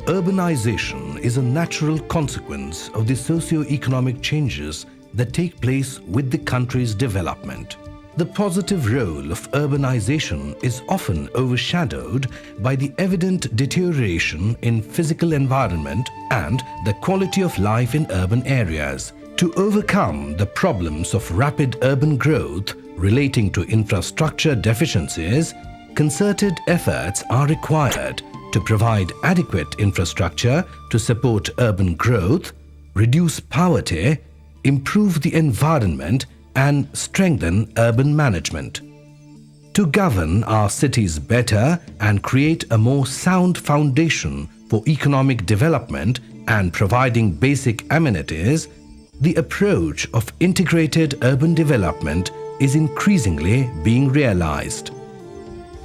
Urbanization is a natural consequence of the socio-economic changes that take place with the country's development. The positive role of urbanization is often overshadowed by the evident deterioration in physical environment and the quality of life in urban areas. To overcome the problems of rapid urban growth relating to infrastructure deficiencies, concerted efforts are required to provide adequate infrastructure to support urban growth, reduce poverty, improve the environment, and strengthen urban management. To govern our cities better and create a more sound foundation for economic development and providing basic amenities, the approach of integrated urban development is increasingly being realized.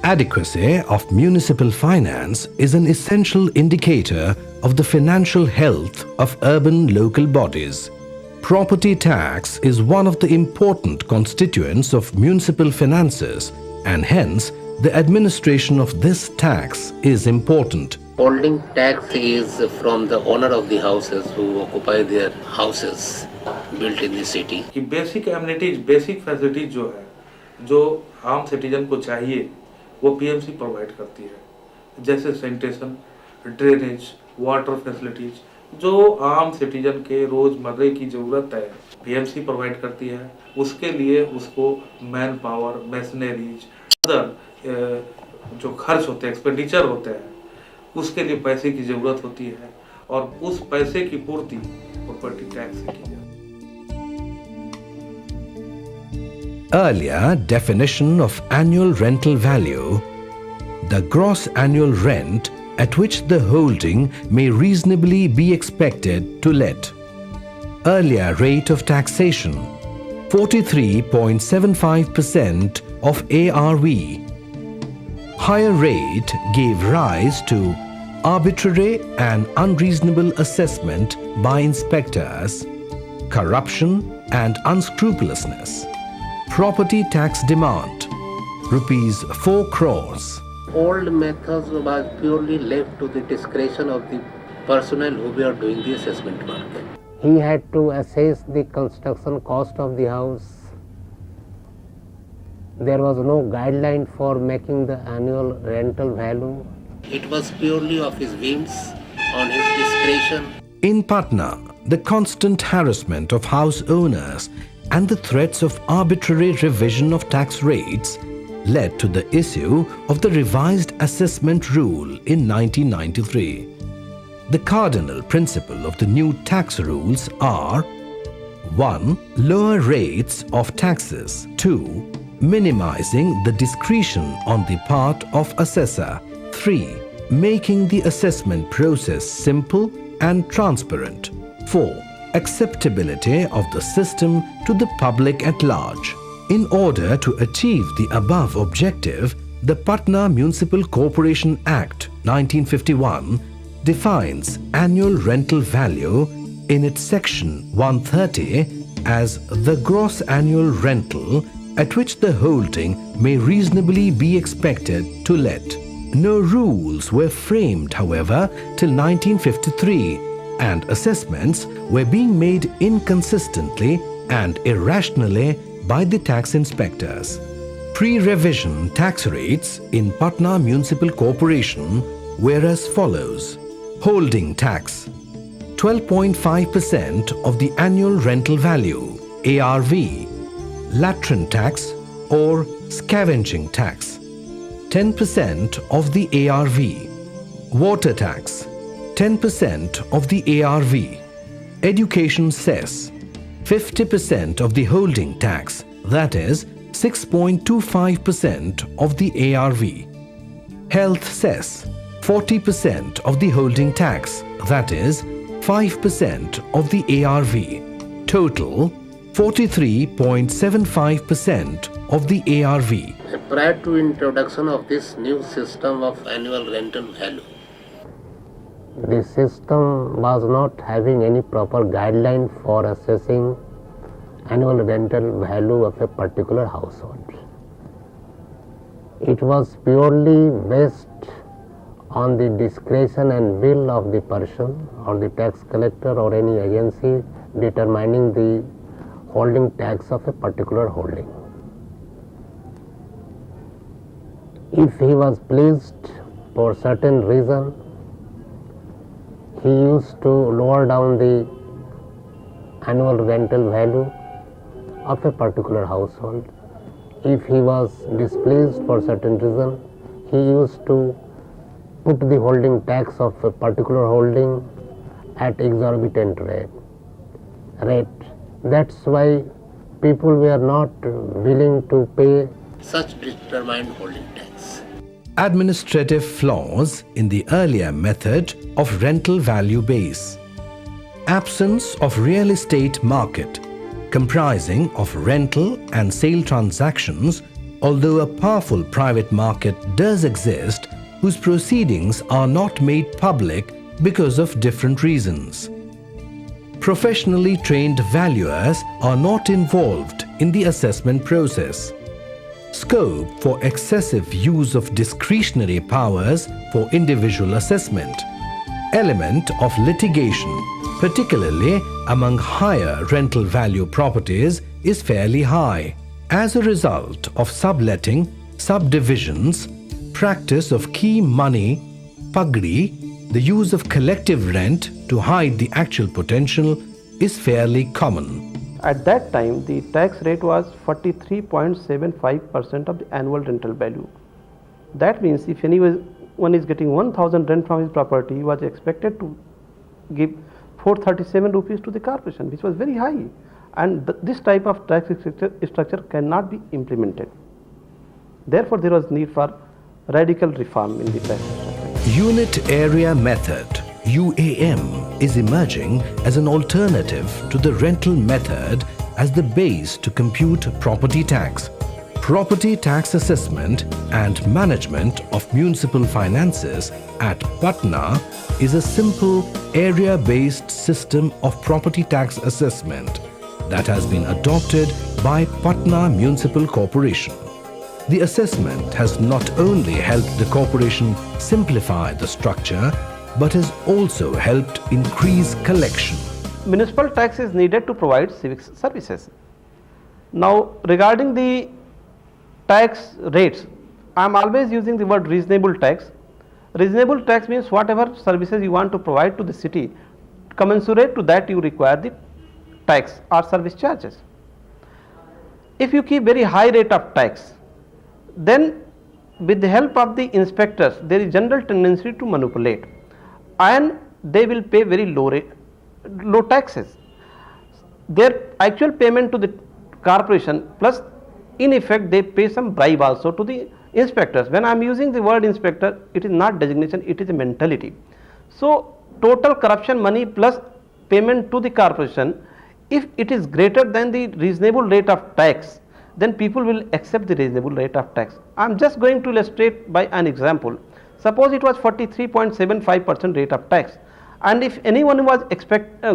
Adequacy of municipal finance is an essential indicator of the financial health of urban local bodies. Property tax is one of the important constituents of municipal finances, and hence the administration of this tax is important. Holding tax is from the owner of the houses who occupy their houses built in the city. कि basic amenities, basic facilities जो है, जो आम citizen को चाहिए, वो PMC provide करती है, जैसे सैनिटेशन, ड्रेनेज, वाटर फैसिलिटीज, जो आम सिटीजन के रोजमर्रे की ज़रूरत है, पीएमसी प्रोवाइड करती है। उसके लिए उसको मैन पावर, मशीनरीज, अदर जो खर्च होते हैं, एक्सपेंडिचर होते हैं, उसके लिए पैसे की ज़रूरत होती है, और उस पैसे की पूर्ति प्रॉपर्टी टैक्स से की जाती है। Earlier definition of annual rental value: the gross annual rent at which the holding may reasonably be expected to let. Earlier rate of taxation: 43.75% of ARV. Higher rate gave rise to arbitrary and unreasonable assessment by inspectors, corruption and unscrupulousness. Property tax demand rupees 4 crores. Old methods was purely left to the discretion of the personnel who were doing the assessment work. He had to assess the construction cost of the house. There was no guideline for making the annual rental value. It was purely of his whims, on his discretion. In Patna, the constant harassment of house owners and the threats of arbitrary revision of tax rates led to the issue of the revised assessment rule in 1993. The cardinal principle of the new tax rules are: 1. Lower rates of taxes. 2. Minimizing the discretion on the part of assessor. 3. Making the assessment process simple and transparent. 4. Acceptability of the system to the public at large. In order to achieve the above objective, the Patna Municipal Corporation Act 1951 defines annual rental value in its section 130 as the gross annual rental at which the holding may reasonably be expected to let. No rules were framed, however, till 1953, and assessments were being made inconsistently and irrationally by the tax inspectors. Pre-revision tax rates in Patna Municipal Corporation were as follows: holding tax 12.5% of the annual rental value ARV, latrine tax or scavenging tax 10% of the ARV, water tax 10% of the ARV, education cess 50% of the holding tax, that is 6.25% of the ARV, health cess 40% of the holding tax, that is 5% of the ARV, total 43.75% of the ARV. Prior to introduction of this new system of annual rental value, the system was not having any proper guideline for assessing annual rental value of a particular household. It was purely based on the discretion and will of the person or the tax collector or any agency determining the holding tax of a particular holding. If he was pleased for certain reason, he used to lower down the annual rental value of a particular household. If he was displeased for certain reason, he used to put the holding tax of a particular holding at exorbitant rate. That's why people were not willing to pay such determined holding tax. Administrative flaws in the earlier method of rental value base. Absence of real estate market comprising of rental and sale transactions, although a powerful private market does exist whose proceedings are not made public because of different reasons. Professionally trained valuers are not involved in the assessment process. Scope for excessive use of discretionary powers for individual assessment. Element of litigation, particularly among higher rental value properties, is fairly high. As a result of subletting, subdivisions, practice of key money, pagdi, the use of collective rent to hide the actual potential is fairly common. At that time, the tax rate was 43.75% of the annual rental value. That means if anyone is getting 1000 rent from his property, he was expected to give 437 rupees to the corporation, which was very high. And this type of tax structure cannot be implemented. Therefore, there was need for radical reform in the tax structure. Unit Area Method UAM is emerging as an alternative to the rental method as the base to compute property tax. Property tax assessment and management of municipal finances at Patna is a simple area-based system of property tax assessment that has been adopted by Patna Municipal Corporation. The assessment has not only helped the corporation simplify the structure, but has also helped increase collection. Municipal tax is needed to provide civic services. Now, regarding the tax rates, I am always using the word reasonable tax. Reasonable tax means whatever services you want to provide to the city, commensurate to that you require the tax or service charges. If you keep very high rate of tax, then with the help of the inspectors, there is general tendency to manipulate, and they will pay very low taxes. Their actual payment to the corporation, plus in effect they pay some bribe also to the inspectors. When I am using the word inspector, it is not designation, it is a mentality. So total corruption money plus payment to the corporation, if it is greater than the reasonable rate of tax, then people will accept the reasonable rate of tax. I am just going to illustrate by an example. Suppose it was 43.75% rate of tax, and if anyone was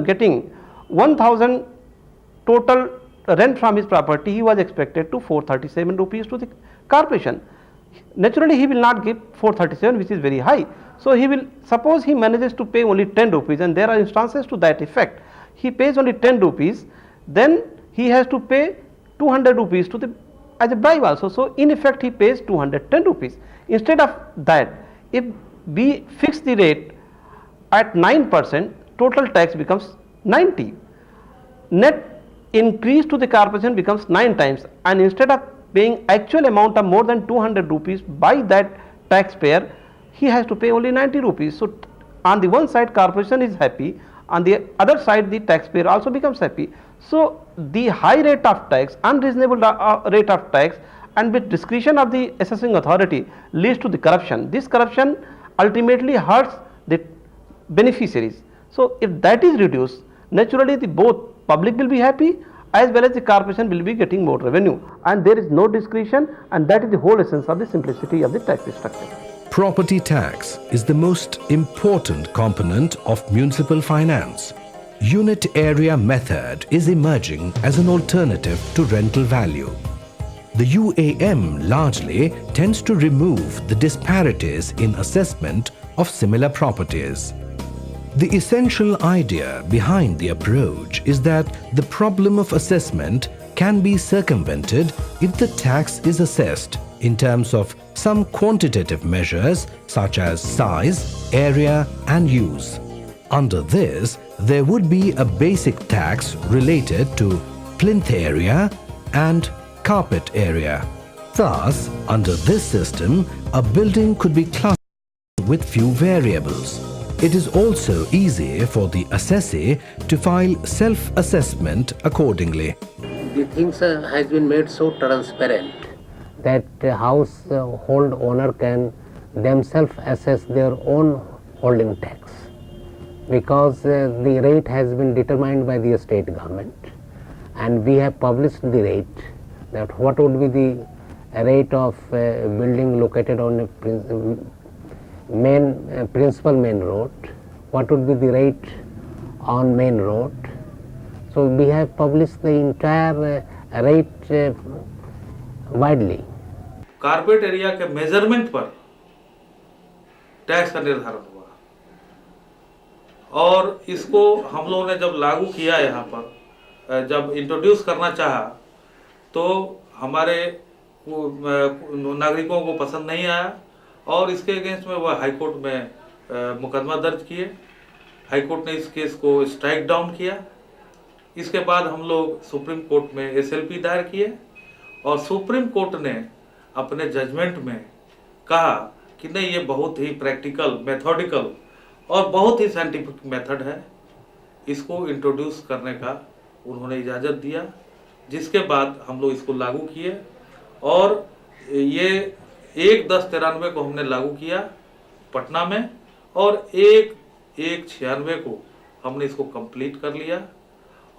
getting 1000 total rent from his property, he was expected to 437 rupees to the corporation. Naturally, he will not give 437, which is very high. So he will, suppose he manages to pay only 10 rupees, and there are instances to that effect. He pays only 10 rupees, then he has to pay 200 rupees to the as a bribe also. So in effect he pays 210 rupees. Instead of that, if we fix the rate at 9%, total tax becomes 90. Net increase to the corporation becomes 9 times, and instead of paying actual amount of more than 200 rupees by that taxpayer, he has to pay only 90 rupees. So on the one side corporation is happy, on the other side the taxpayer also becomes happy. So the high rate of tax, unreasonable rate of tax, and with discretion of the assessing authority leads to the corruption. This corruption ultimately hurts the beneficiaries. So if that is reduced, naturally the both public will be happy as well as the corporation will be getting more revenue, and there is no discretion, and that is the whole essence of the simplicity of the tax structure. Property tax is the most important component of municipal finance. Unit area method is emerging as an alternative to rental value. The UAM largely tends to remove the disparities in assessment of similar properties. The essential idea behind the approach is that the problem of assessment can be circumvented if the tax is assessed in terms of some quantitative measures such as size, area and use. Under this, there would be a basic tax related to plinth area and carpet area. Thus, under this system, a building could be classified with few variables. It is also easy for the assessee to file self-assessment accordingly. The things has been made so transparent. That household owner can themselves assess their own holding tax, because the rate has been determined by the state government, and we have published the rate, that what would be the rate of building located on a principal main road, what would be the rate on main road. So we have published the entire rate widely. Carpet area के measurement पर tax का निर्धारण हुआ और इसको हम लोगों ने जब लागू किया यहाँ पर, जब इंट्रोड्यूस करना चाहा तो हमारे नागरिकों को पसंद नहीं आया और इसके अगेंस्ट में वह हाई कोर्ट में मुकदमा दर्ज किए। हाई कोर्ट ने इस केस को स्ट्राइक डाउन किया। इसके बाद हम लोग सुप्रीम कोर्ट में SLP दायर किए और सुप्रीम कोर्ट ने अपने जजमेंट में कहा कि नहीं, ये बहुत ही प्रैक्टिकल, मेथोडिकल और बहुत ही साइंटिफिक मेथड है, इसको इंट्रोड्यूस करने का उन्होंने इजाज़त दिया। जिसके बाद हम लोग इसको लागू किए और ये 1/10/93 को हमने लागू किया पटना में और 1/1/96 को हमने इसको कंप्लीट कर लिया।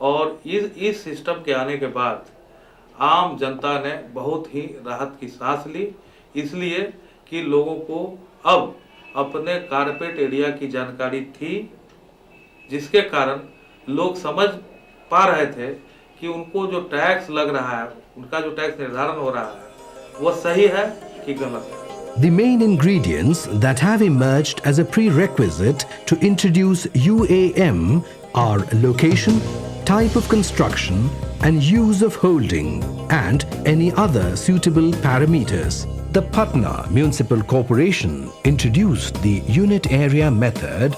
और इस सिस्टम के आने के बाद आम जनता ने बहुत ही राहत की सांस ली, इसलिए कि लोगों को अब अपने कारपेट एरिया की जानकारी थी, जिसके कारण लोग समझ पा रहे थे कि उनको जो टैक्स लग रहा है, उनका जो टैक्स निर्धारण हो रहा है वो सही है कि गलत है। The main ingredients that have emerged as a prerequisite to introduce UAM are location, type of construction and use of holding and any other suitable parameters. The Patna Municipal Corporation introduced the unit area method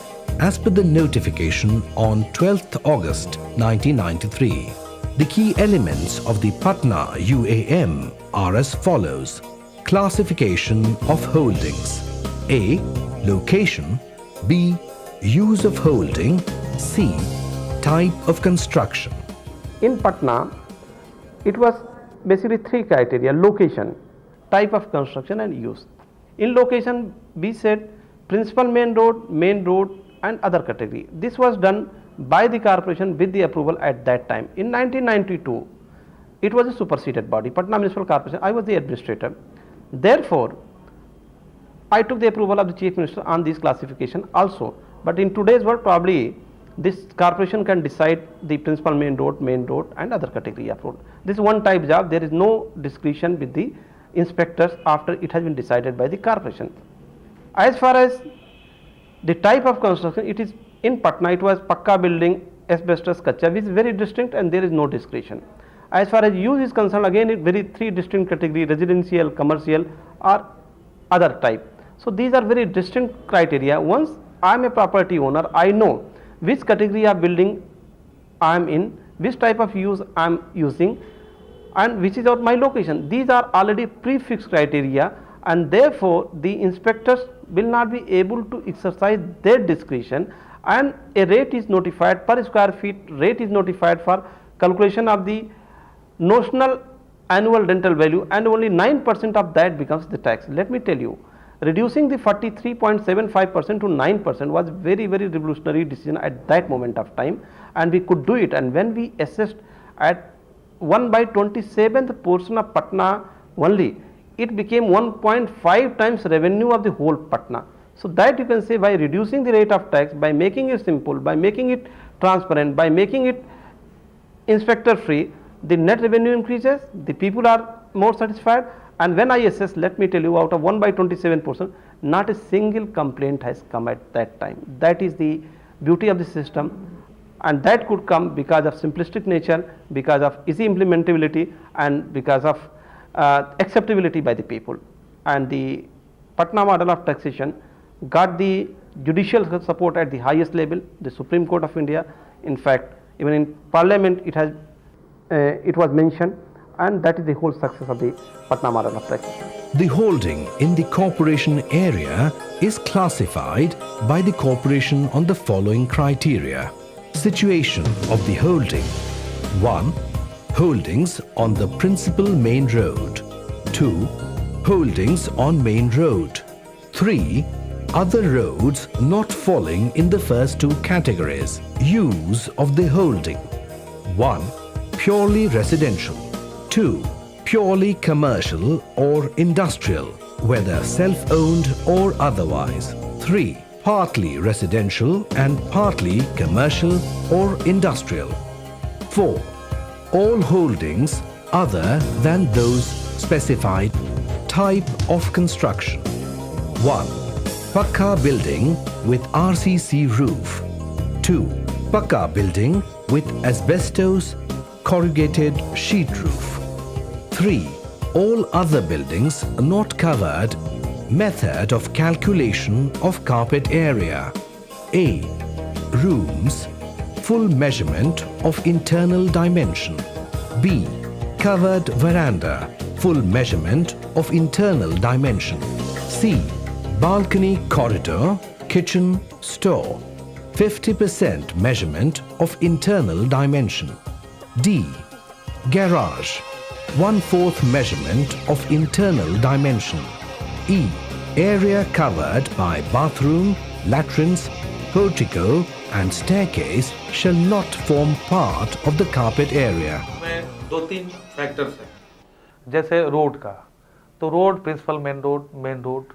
as per the notification on 12th August 1993. The key elements of the Patna UAM are as follows. Classification of holdings. A. Location. B. Use of holding. C. Type of construction. In Patna, it was basically three criteria: location, type of construction and use. In location, we said principal main road and other category. This was done by the corporation with the approval at that time. In 1992, it was a superseded body, Patna Municipal Corporation. I was the administrator. Therefore, I took the approval of the Chief Minister on this classification also. But in today's world, probably this corporation can decide the principal main road and other category of road. This is one type job. There is no discretion with the inspectors after it has been decided by the corporation. As far as the type of construction, it is in Patna, it was Pakka building, asbestos, Kacha, which is very distinct and there is no discretion. As far as use is concerned, again it very three distinct category: residential, commercial or other type. So these are very distinct criteria. Once I am a property owner, I know which category of building I am in, which type of use I am using and which is my location. These are already prefixed criteria and therefore the inspectors will not be able to exercise their discretion, and a rate is notified per square feet, rate is notified for calculation of the notional annual rental value, and only 9% of that becomes the tax. Let me tell you, reducing the 43.75% to 9% was very revolutionary decision at that moment of time, and we could do it. And when we assessed at 1/27th portion of Patna only, it became 1.5 times revenue of the whole Patna. So that you can say, by reducing the rate of tax, by making it simple, by making it transparent, by making it inspector free, the net revenue increases, the people are more satisfied. And when I assess, let me tell you, out of 1/27%, not a single complaint has come at that time. That is the beauty of the system, and that could come because of simplistic nature, because of easy implementability, and because of acceptability by the people. And the Patna model of taxation got the judicial support at the highest level, the Supreme Court of India. In fact, even in Parliament it was mentioned, and that is the whole success of the Patna model of taxation. The holding in the corporation area is classified by the corporation on the following criteria. Situation of the holding. 1. Holdings on the principal main road. 2. Holdings on main road. 3. Other roads not falling in the first two categories. Use of the holding. 1. Purely residential. 2. Purely commercial or industrial, whether self-owned or otherwise. 3. Partly residential and partly commercial or industrial. 4. All holdings other than those specified. Type of construction. 1. Pakka building with RCC roof. 2. Pakka building with asbestos corrugated sheet roof. 3. All other buildings not covered. Method of calculation of carpet area. A. Rooms. Full measurement of internal dimension. B. Covered veranda. Full measurement of internal dimension. C. Balcony corridor, kitchen, store. 50% measurement of internal dimension. D. Garage. 1/4 measurement of internal dimension. E. Area covered by bathroom, latrines, portico and staircase shall not form part of the carpet area. में 2-3 factors हैं, जैसे road का, तो road principal main road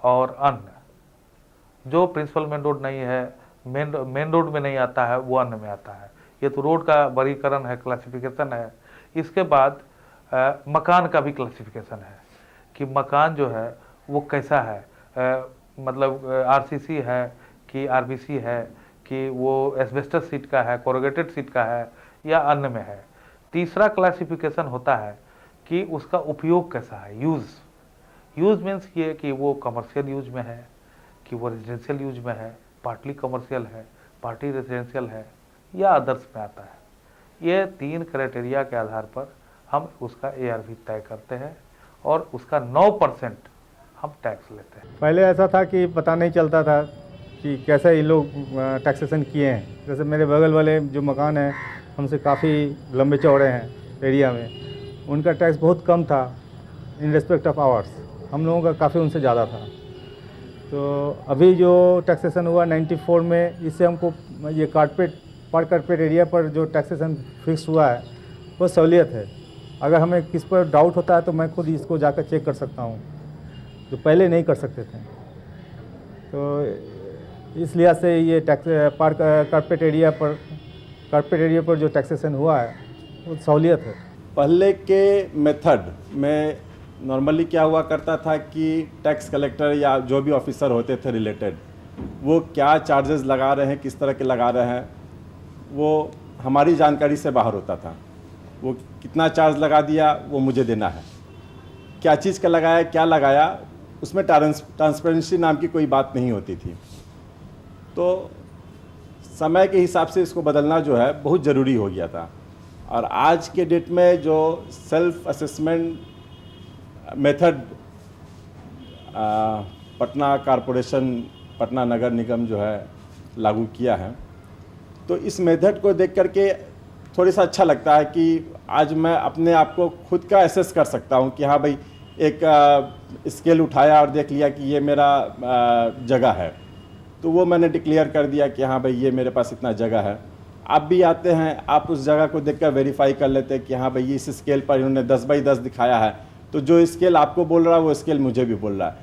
और अन्य। जो principal main road नहीं है, मेन रोड में नहीं आता है, वो अन्य में आता है। ये तो रोड का वर्गीकरण है, क्लासिफिकेशन है। इसके बाद मकान का भी क्लासिफिकेशन है कि मकान जो है वो कैसा है, मतलब आरसीसी है कि आरबीसी है कि वो एस्बेस्टस सीट का है, कोरुगेटेड सीट का है या अन्य में है। तीसरा क्लासिफिकेशन होता है कि उसका उपयोग कैसा है, यूज़ मीन्स ये कि वो कमर्शियल यूज में है कि वो रेजिडेंशियल यूज में है, पार्टली कमर्शियल है, पार्टी रेजिडेंशियल है या अदर्स में आता है। ये 3 क्राइटेरिया के आधार पर हम उसका ARV तय करते हैं और उसका 9% हम टैक्स लेते हैं। पहले ऐसा था कि पता नहीं चलता था कि कैसे ये लोग टैक्सेशन किए हैं। जैसे मेरे बगल वाले जो मकान हैं हमसे काफ़ी लंबे चौड़े हैं एरिया में, उनका टैक्स बहुत कम था इन रिस्पेक्ट ऑफ आवर्स। हम लोगों का काफ़ी उनसे ज़्यादा था। तो अभी जो टैक्सेशन हुआ 94 में, इससे हमको ये कारपेट एरिया पर जो टैक्सेशन फिक्स हुआ है वो सहूलियत है। अगर हमें किस पर डाउट होता है तो मैं खुद इसको जाकर चेक कर सकता हूँ, जो पहले नहीं कर सकते थे। तो इस लिहाज से ये कारपेट एरिया पर जो टैक्सेशन हुआ है वो सहूलियत है। पहले के मेथड में नॉर्मली क्या हुआ करता था कि टैक्स कलेक्टर या जो भी ऑफिसर होते थे रिलेटेड, वो क्या चार्जेस लगा रहे हैं, किस तरह के लगा रहे हैं, वो हमारी जानकारी से बाहर होता था। वो कितना चार्ज लगा दिया वो मुझे देना है, क्या चीज़ का लगाया, क्या लगाया, उसमें ट्रांसपेरेंसी नाम की कोई बात नहीं होती थी। तो समय के हिसाब से इसको बदलना जो है बहुत ज़रूरी हो गया था। और आज के डेट में जो self assessment method Patna corporation, Patna Nagar Nigam जो है लागू किया है, तो इस मेथड को देख करके थोड़ा सा अच्छा लगता है कि आज मैं अपने आप को खुद का एसेस कर सकता हूँ कि हाँ भाई, एक स्केल उठाया और देख लिया कि ये मेरा जगह है, तो वो मैंने डिक्लेयर कर दिया कि हाँ भाई ये मेरे पास इतना जगह है। आप भी आते हैं, आप उस जगह को देखकर वेरीफाई कर लेते हैं कि हाँ भाई इस स्केल पर इन्होंने 10x10 दिखाया है, तो जो स्केल आपको बोल रहा है वो स्केल मुझे भी बोल रहा है।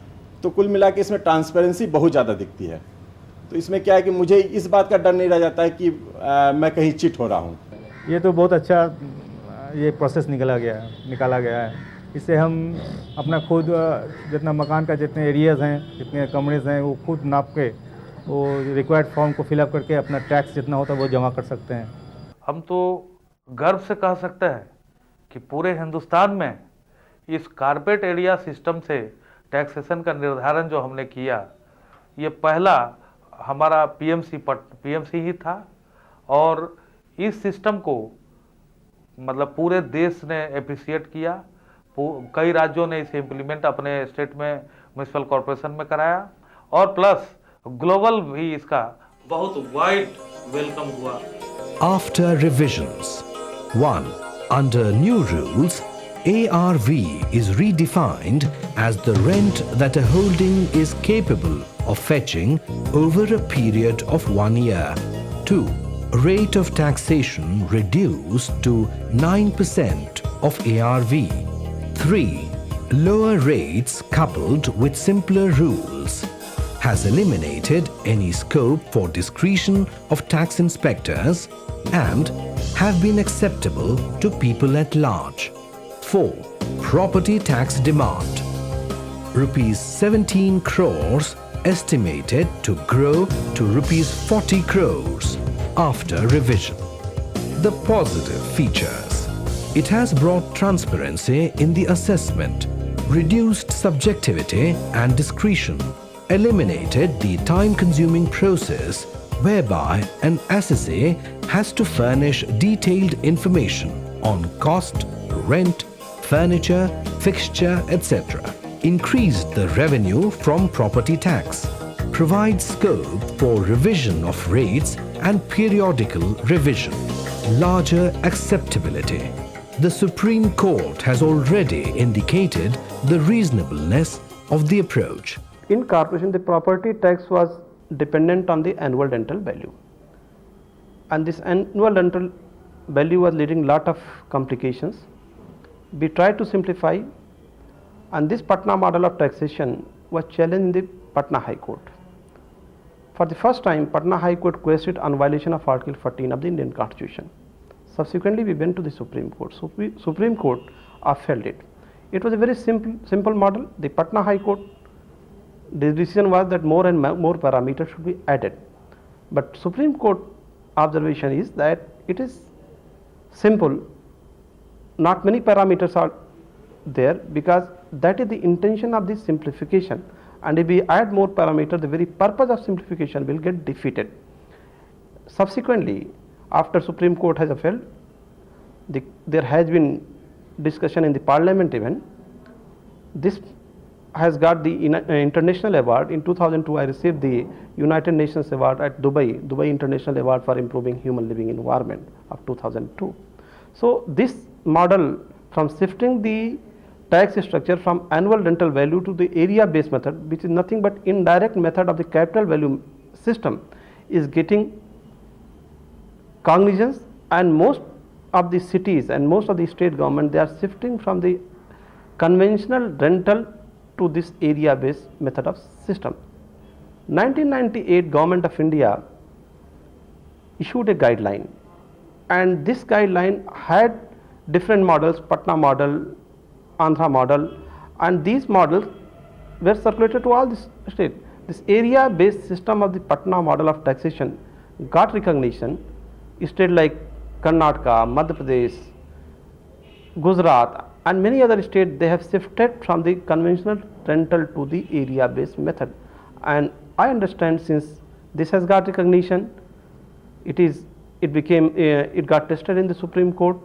तो कुल मिला के इसमें ट्रांसपेरेंसी बहुत ज़्यादा दिखती है। तो इसमें क्या है कि मुझे इस बात का डर नहीं रह जाता है कि मैं कहीं चिट हो रहा हूँ। ये तो बहुत अच्छा ये प्रोसेस निकाला गया है इससे हम अपना खुद जितना मकान का जितने एरियाज़ हैं, जितने कमरेज हैं, वो खुद नाप के वो रिक्वायर्ड फॉर्म को फिलअप करके अपना टैक्स जितना होता है वो जमा कर सकते हैं। हम तो गर्व से कह सकते हैं कि पूरे हिंदुस्तान में इस कारपेट एरिया सिस्टम से टैक्सेशन का निर्धारण जो हमने किया, ये पहला हमारा पीएमसी ही था। और इस सिस्टम को मतलब पूरे देश ने अप्रिशिएट किया। कई राज्यों ने इसे इम्प्लीमेंट अपने स्टेट में म्यूनिसिपल कॉरपोरेशन में कराया और प्लस ग्लोबल भी इसका बहुत वाइड वेलकम हुआ। After revisions, 1. Under new rules, ARV is redefined as the rent that a holding is capable of fetching over a period of 1 year. 2. Rate of taxation reduced to 9% of ARV. 3. Lower rates coupled with simpler rules has eliminated any scope for discretion of tax inspectors and have been acceptable to people at large. 4. Property tax demand. Rupees 17 crores estimated to grow to rupees 40 crores after revision. The positive features. It has brought transparency in the assessment, reduced subjectivity and discretion, eliminated the time-consuming process whereby an assessee has to furnish detailed information on cost, rent, furniture, fixture, etc. Increased the revenue from property tax, provides scope for revision of rates and periodical revision, larger acceptability. The Supreme Court has already indicated the reasonableness of the approach. In corporation, the property tax was dependent on the annual rental value, and this annual rental value was leading lot of complications. We tried to simplify, and this Patna model of taxation was challenged in the Patna High Court. For the first time, Patna High Court questioned on violation of Article 14 of the Indian Constitution. Subsequently, we went to the Supreme Court. Supreme Court upheld it. It was a very simple model. The Patna High Court, the decision was that more and more parameters should be added. But Supreme Court observation is that it is simple. Not many parameters are there because that is the intention of this simplification. And if we add more parameters, the very purpose of simplification will get defeated. Subsequently, after Supreme Court has upheld, there has been discussion in the Parliament even. This has got the international award. In 2002, I received the United Nations Award at Dubai International Award for Improving Human Living Environment of 2002. So this model from shifting the tax structure from annual rental value to the area based method, which is nothing but indirect method of the capital value system, is getting cognizance, and most of the cities and most of the state government, they are shifting from the conventional rental to this area based method of system. 1998 Government of India issued a guideline, and this guideline had different models, Patna model, Andhra model, and these models were circulated to all the states. This area based system of the Patna model of taxation got recognition. States like Karnataka, Madhya Pradesh, Gujarat and many other states, they have shifted from the conventional rental to the area based method. And I understand since this has got recognition, it got tested in the Supreme Court.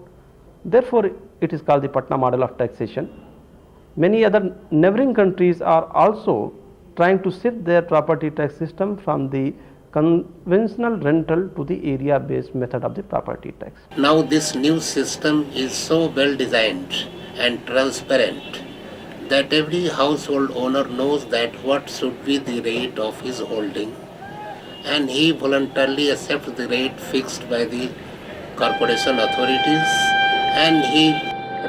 Therefore, it is called the Patna model of taxation. Many other neighboring countries are also trying to shift their property tax system from the conventional rental to the area based method of the property tax. Now this new system is so well designed and transparent that every household owner knows that what should be the rate of his holding, and he voluntarily accepts the rate fixed by the corporation authorities, and he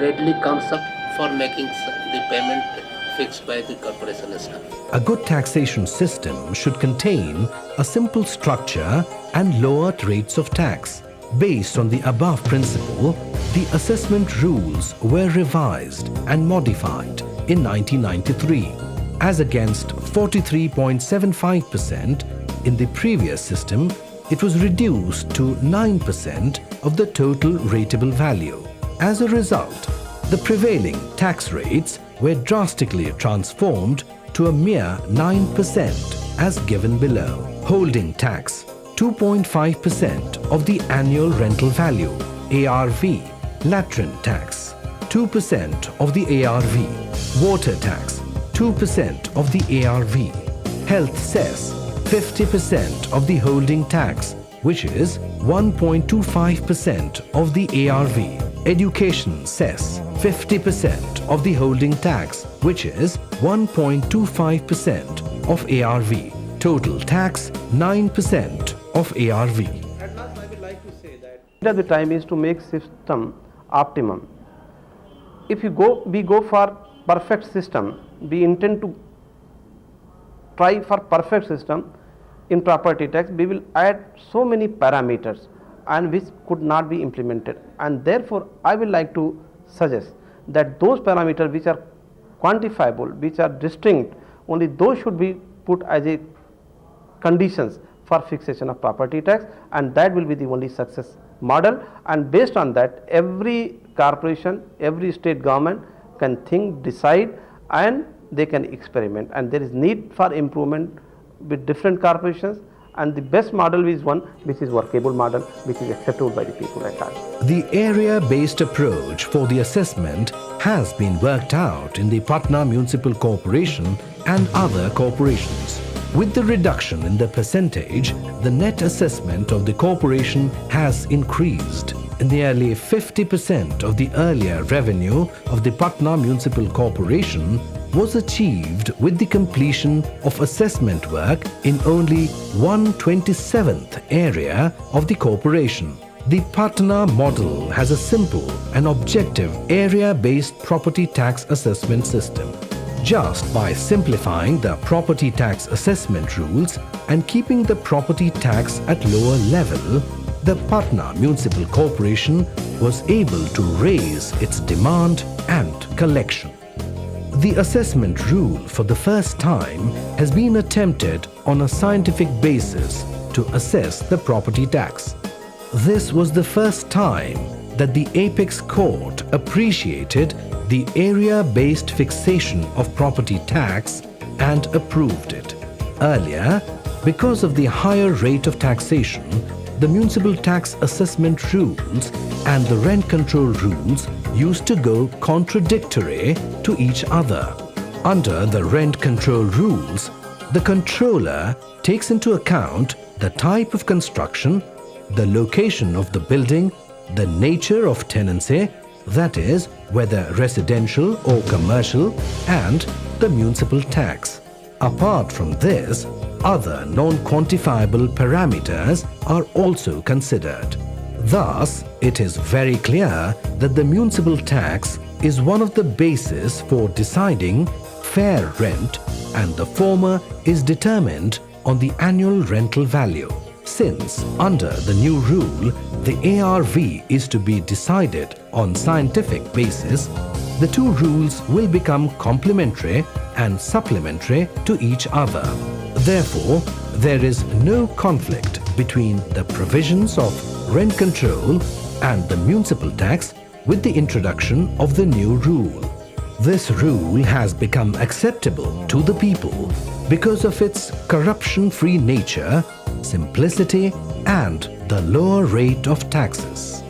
readily comes up for making the payment fixed by the corporation staff. A good taxation system should contain a simple structure and lowered rates of tax. Based on the above principle, the assessment rules were revised and modified in 1993, as against 43.75% in the previous system. It was reduced to 9% of the total rateable value. As a result, the prevailing tax rates were drastically transformed to a mere 9% as given below. Holding tax 2.5% of the annual rental value, ARV. Latrine tax 2% of the ARV. Water tax 2% of the ARV. Health cess 50% of the holding tax, which is 1.25% of the ARV. Education cess 50% of the holding tax, which is 1.25% of ARV. Total tax 9% of ARV. At last, I would like to say that the time is to make system optimum. If we go for perfect system, we intend to try for perfect system in property tax. We will add so many parameters and which could not be implemented, and therefore I will like to suggest that those parameters which are quantifiable, which are distinct, only those should be put as a conditions for fixation of property tax, and that will be the only success model. And based on that, every corporation, every state government can think, decide, and they can experiment, and there is need for improvement with different corporations, and the best model is one which is workable model, which is acceptable by the people at large. The area-based approach for the assessment has been worked out in the Patna Municipal Corporation and other corporations. With the reduction in the percentage, the net assessment of the corporation has increased. Nearly 50% of the earlier revenue of the Patna Municipal Corporation was achieved with the completion of assessment work in only 1/27th area of the corporation. The Patna model has a simple and objective area-based property tax assessment system. Just by simplifying the property tax assessment rules and keeping the property tax at lower level, the Patna Municipal Corporation was able to raise its demand and collection. The assessment rule for the first time has been attempted on a scientific basis to assess the property tax. This was the first time that the Apex Court appreciated the area-based fixation of property tax and approved it. Earlier, because of the higher rate of taxation, the municipal tax assessment rules and the rent control rules used to go contradictory to each other. Under the rent control rules, the controller takes into account the type of construction, the location of the building, the nature of tenancy, that is, whether residential or commercial, and the municipal tax. Apart from this, other non-quantifiable parameters are also considered. Thus, it is very clear that the municipal tax is one of the bases for deciding fair rent, and the former is determined on the annual rental value. Since, under the new rule, the ARV is to be decided on scientific basis, the two rules will become complementary and supplementary to each other. Therefore, there is no conflict between the provisions of rent control and the municipal tax with the introduction of the new rule. This rule has become acceptable to the people because of its corruption-free nature, simplicity, and the lower rate of taxes.